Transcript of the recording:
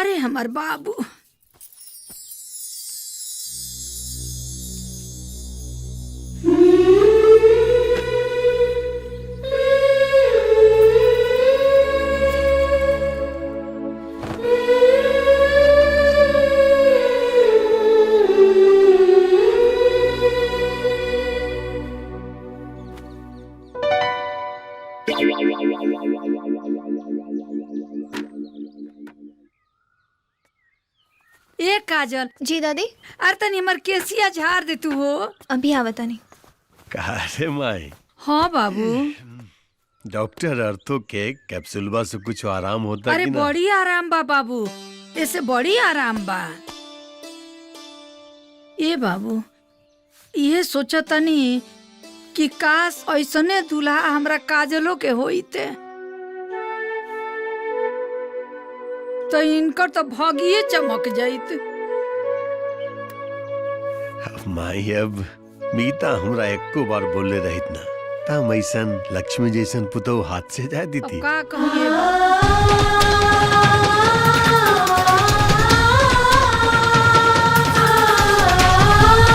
अरे हमार बाबू। ए काजल, जी दादी। अरे तनी हमर केसिया झाड़ दे तू हो। अभी आवता नहीं। काहे माई? हाँ बाबू। डॉक्टर अर्थो के कैप्सूलबा से कुछ आराम होता अरे कि ना? बड़ी आराम बा बाबू, ऐसे बड़ी आराम बा। ए बाबू, ये सोचा तनी कि काश ऐसने दूल्हा हमरा काजलो के होइते तो इनकर तो भागिए चमक जाइत। अब माई, अब मीता हमरा एको बार बोले रहित ना ता मैसन लक्ष्मी जैसन पुतौ हाथ से जा दी अब थी। का कहिए।